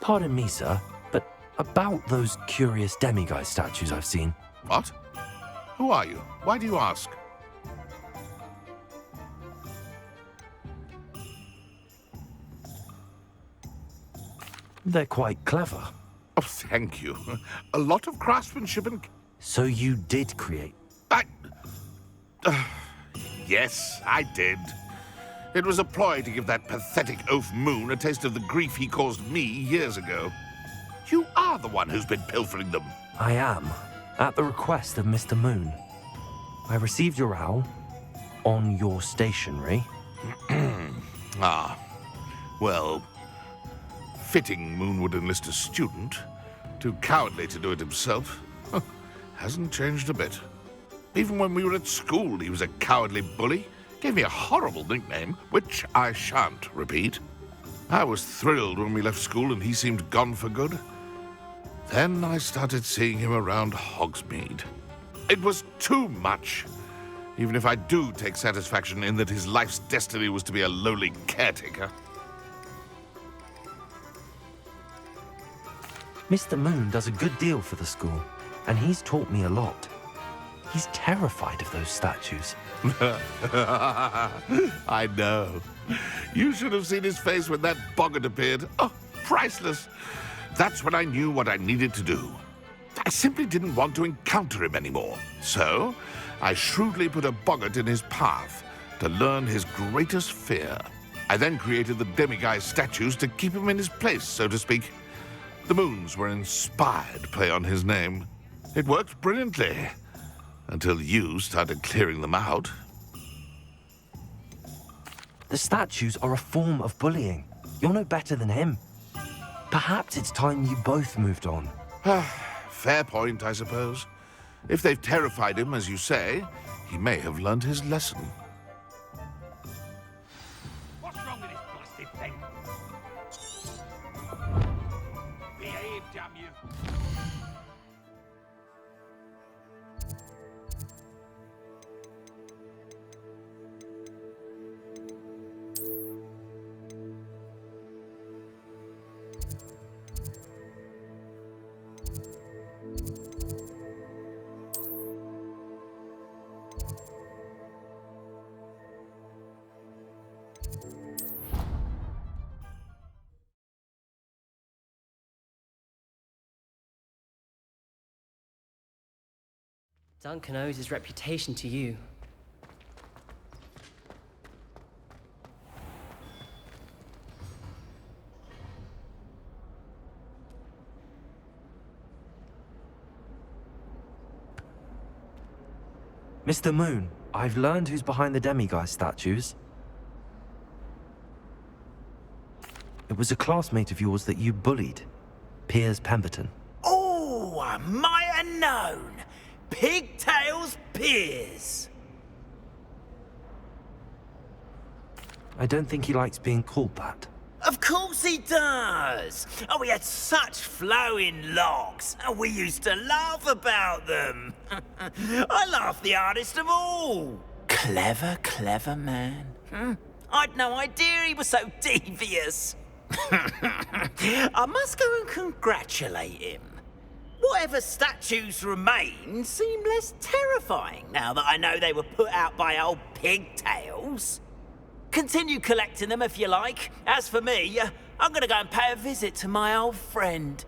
Pardon me, sir, but about those curious demiguise statues I've seen. What? Who are you? Why do you ask? They're quite clever. Oh, thank you. A lot of craftsmanship and... So you did create? Yes, I did. It was a ploy to give that pathetic oaf Moon a taste of the grief he caused me years ago. You are the one who's been pilfering them. I am, at the request of Mr. Moon. I received your owl on your stationery. Well, fitting Moon would enlist a student. Too cowardly to do it himself. Hasn't changed a bit. Even when we were at school, he was a cowardly bully. Gave me a horrible nickname, which I shan't repeat. I was thrilled when we left school and he seemed gone for good. Then I started seeing him around Hogsmeade. It was too much. Even if I do take satisfaction in that his life's destiny was to be a lowly caretaker. Mr. Moon does a good deal for the school, and he's taught me a lot. He's terrified of those statues. I know. You should have seen his face when that boggart appeared. Oh, priceless. That's when I knew what I needed to do. I simply didn't want to encounter him anymore. So, I shrewdly put a boggart in his path to learn his greatest fear. I then created the demiguise statues to keep him in his place, so to speak. The Moons were inspired play on his name. It worked brilliantly. Until you started clearing them out. The statues are a form of bullying. You're no better than him. Perhaps it's time you both moved on. Fair point, I suppose. If they've terrified him, as you say, he may have learned his lesson. What's wrong with this blasted thing? Behave, damn you. Duncan owes his reputation to you. Mr. Moon, I've learned who's behind the demiguise statues. It was a classmate of yours that you bullied, Piers Pemberton. Oh, I might have known. Pigtails Piers. I don't think he likes being called that. Of course he does. Oh, he had such flowing locks, and we used to laugh about them. I laughed the hardest of all. Clever, clever man. I'd no idea he was so devious. I must go and congratulate him. Whatever statues remain seem less terrifying now that I know they were put out by old pigtails. Continue collecting them if you like. As for me, I'm gonna go and pay a visit to my old friend.